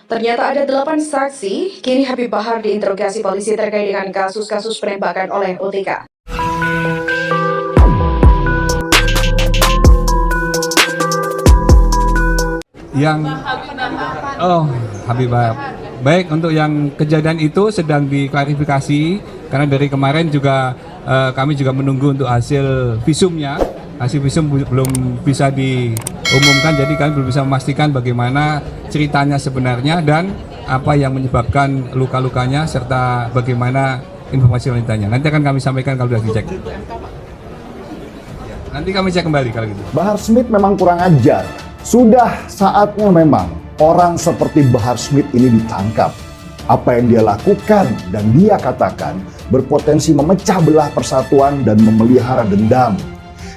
Ternyata ada 8 saksi, kini Habib Bahar diinterogasi polisi terkait dengan kasus-kasus penembakan oleh OTK. Habib Bahar. Baik, untuk yang kejadian itu sedang diklarifikasi karena dari kemarin juga kami juga menunggu untuk hasil visumnya. Hasil visum belum bisa diumumkan, jadi kami belum bisa memastikan bagaimana ceritanya sebenarnya dan apa yang menyebabkan luka-lukanya serta bagaimana informasi lanjutannya. Nanti akan kami sampaikan kalau sudah dicek. Nanti kami cek kembali kalau gitu. Bahar Smith memang kurang ajar. Sudah saatnya memang orang seperti Bahar Smith ini ditangkap. Apa yang dia lakukan dan dia katakan berpotensi memecah belah persatuan dan memelihara dendam.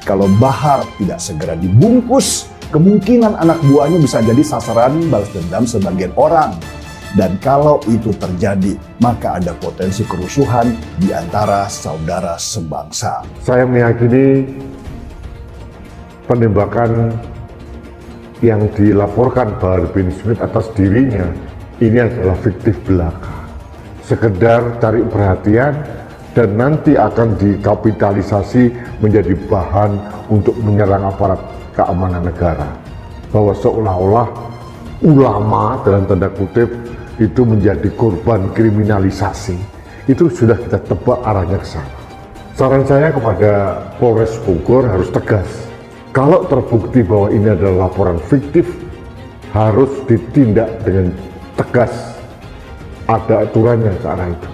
Kalau Bahar tidak segera dibungkus, kemungkinan anak buahnya bisa jadi sasaran balas dendam sebagian orang. Dan kalau itu terjadi, maka ada potensi kerusuhan di antara saudara sebangsa. Saya meyakini penembakan yang dilaporkan Bahar bin Smith atas dirinya ini adalah fiktif belaka, sekedar cari perhatian dan nanti akan dikapitalisasi menjadi bahan untuk menyerang aparat keamanan negara, bahwa seolah-olah ulama dalam tanda kutip itu menjadi korban kriminalisasi. Itu sudah kita tebak arahnya ke sana. Saran saya kepada Polres Bogor harus tegas. Kalau terbukti bahwa ini adalah laporan fiktif, harus ditindak dengan tegas. Ada aturannya ke arah itu.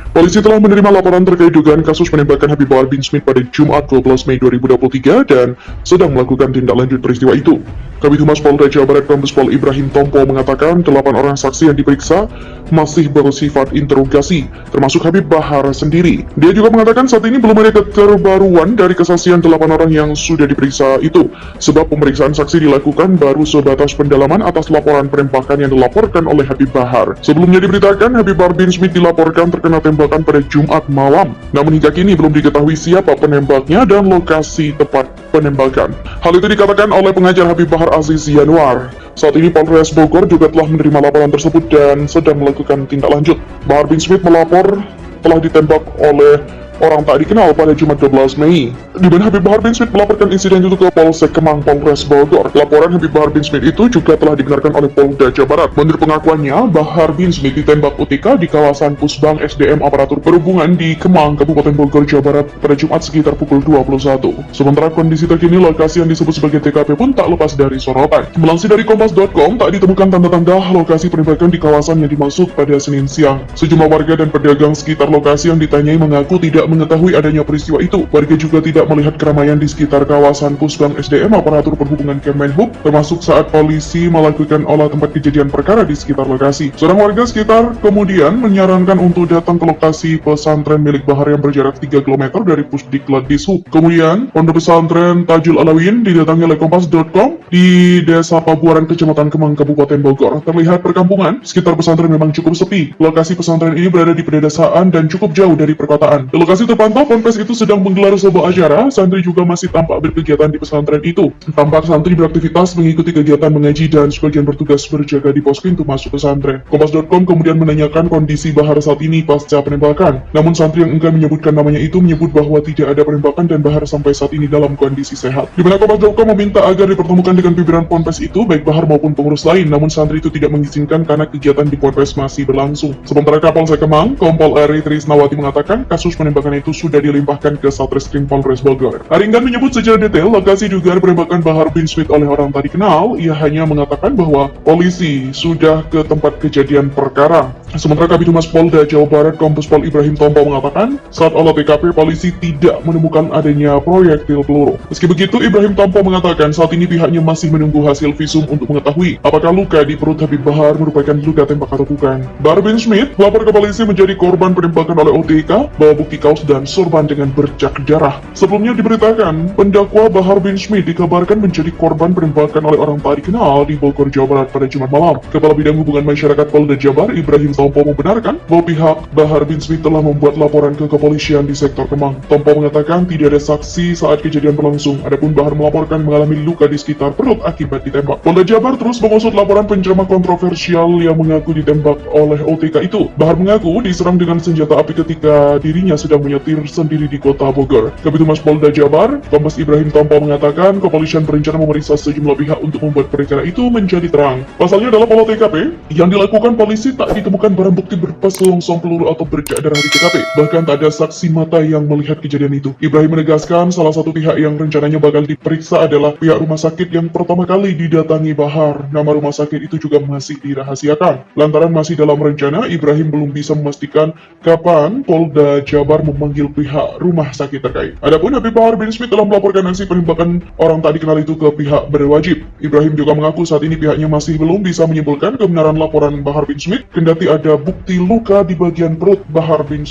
Polisi telah menerima laporan terkait dugaan kasus penembakan Habib Bahar bin Smith pada Jumat 12 Mei 2023 dan sedang melakukan tindak lanjut peristiwa itu. Kabid Humas Polda Jawa Barat Kombes Pol Ibrahim Tompo mengatakan 8 orang saksi yang diperiksa masih bersifat interogasi, termasuk Habib Bahar sendiri. Dia juga mengatakan saat ini belum ada keterbaruan dari kesaksian 8 orang yang sudah diperiksa itu, sebab pemeriksaan saksi dilakukan baru sebatas pendalaman atas laporan penembakan yang dilaporkan oleh Habib Bahar. Sebelumnya diberitakan Habib Bahar bin Smith dilaporkan terkena tembakan pada Jumat malam. Namun hingga kini belum diketahui siapa penembaknya dan lokasi tepat penembakan. Hal itu dikatakan oleh pengajar Habib Bahar Aziz Yanuar. Saat ini Polres Bogor juga telah menerima laporan tersebut dan sedang melakukan tindak lanjut. Bahar bin Smith melapor telah ditembak oleh orang tak dikenal pada Jumat 12 Mei. Di mana Habib Bahar bin Smith melaporkan insiden itu ke Polsek Kemang Polres Bogor. Laporan Habib Bahar bin Smith itu juga telah dibenarkan oleh Polda Jawa Barat. Menurut pengakuannya, Bahar bin Smith ditembak OTK di kawasan Pusbang SDM Aparatur Perhubungan di Kemang, Kabupaten Bogor, Jawa Barat pada Jumat sekitar pukul 21. Sementara kondisi terkini lokasi yang disebut sebagai TKP pun tak lepas dari sorotan. Melansir dari Kompas.com, tak ditemukan tanda-tanda lokasi penembakan di kawasan yang dimaksud pada Senin siang. Sejumlah warga dan pedagang sekitar lokasi yang ditanyai mengaku tidak mengetahui adanya peristiwa itu. Warga juga tidak melihat keramaian di sekitar kawasan Pusbang SDM Aparatur Perhubungan Kemenhub, termasuk saat polisi melakukan olah tempat kejadian perkara di sekitar lokasi. Seorang warga sekitar kemudian menyarankan untuk datang ke lokasi pesantren milik Bahar yang berjarak 3 km dari Pusdiklat Dishub. Kemudian, pondok pesantren Tajul Alawin didatangi oleh Kompas.com di Desa Pabuaran, Kecamatan Kemang, Kabupaten Bogor. Terlihat perkampungan, sekitar pesantren memang cukup sepi. Lokasi pesantren ini berada di pedesaan dan cukup jauh dari perkotaan. Di lokasi terpantau ponpes itu sedang menggelar sebuah acara. Santri juga masih tampak berkegiatan di pesantren itu. Tampak santri beraktivitas mengikuti kegiatan mengaji dan sebagian bertugas berjaga di pos pintu masuk pesantren. Kompas.com kemudian menanyakan kondisi Bahar saat ini pasca penembakan. Namun santri yang enggan menyebutkan namanya itu menyebut bahwa tidak ada penembakan dan Bahar sampai saat ini dalam kondisi sehat. Di mana Kompas.com meminta agar dipertemukan dengan pimpinan ponpes itu, baik Bahar maupun pengurus lain. Namun santri itu tidak mengizinkan karena kegiatan di ponpes masih berlangsung. Sementara Kapolsek Kemang, Kompol Eri Trisnawati mengatakan kasus penembakan itu sudah dilimpahkan ke Satreskrim Polres Bogor. Aringgan menyebut secara detail lokasi dugaan penembakan Bahar bin Smith oleh orang tak dikenal. Ia hanya mengatakan bahwa polisi sudah ke tempat kejadian perkara. Sementara Kabid Humas Polda Jawa Barat Kombes Pol Ibrahim Tompo mengatakan saat olah TKP polisi tidak menemukan adanya proyektil peluru. Meski begitu, Ibrahim Tompo mengatakan saat ini pihaknya masih menunggu hasil visum untuk mengetahui apakah luka di perut Habib Bahar merupakan luka tembak atau bukan. Bahar bin Smith melapor ke polisi menjadi korban penembakan oleh OTK, bahwa bukti kaos tewas dan sorban dengan bercak darah. Sebelumnya diberitakan, pendakwa Bahar bin Smith dikabarkan menjadi korban penembakan oleh orang tak dikenal di Bogor, Jawa Barat pada Jumat malam. Kepala Bidang Hubungan Masyarakat Polda Jabar, Ibrahim Tompo, membenarkan bahwa pihak Bahar bin Smith telah membuat laporan ke kepolisian di sektor Kemang. Tompo mengatakan tidak ada saksi saat kejadian berlangsung, adapun Bahar melaporkan mengalami luka di sekitar perut akibat ditembak. Polda Jabar terus mengusut laporan penceramah kontroversial yang mengaku ditembak oleh OTK itu. Bahar mengaku diserang dengan senjata api ketika dirinya sedang menyetir sendiri di kota Bogor. Kabid Humas Polda Jabar, Kombes Ibrahim Tompo mengatakan kepolisian berencana memeriksa sejumlah pihak untuk membuat perkara itu menjadi terang. Pasalnya dalam olah TKP yang dilakukan polisi tak ditemukan barang bukti berupa selongsong peluru atau bercak darah di TKP. Bahkan tak ada saksi mata yang melihat kejadian itu. Ibrahim menegaskan salah satu pihak yang rencananya bakal diperiksa adalah pihak rumah sakit yang pertama kali didatangi Bahar. Nama rumah sakit itu juga masih dirahasiakan. Lantaran masih dalam rencana, Ibrahim belum bisa memastikan kapan Polda Jabar memanggil pihak rumah sakit terkait. Adapun Habib Bahar bin Smith telah melaporkan aksi penembakan orang tak dikenal itu ke pihak berwajib. Ibrahim juga mengaku saat ini pihaknya masih belum bisa menyimpulkan kebenaran laporan Bahar bin Smith, kendati ada bukti luka di bagian perut Bahar bin Smith.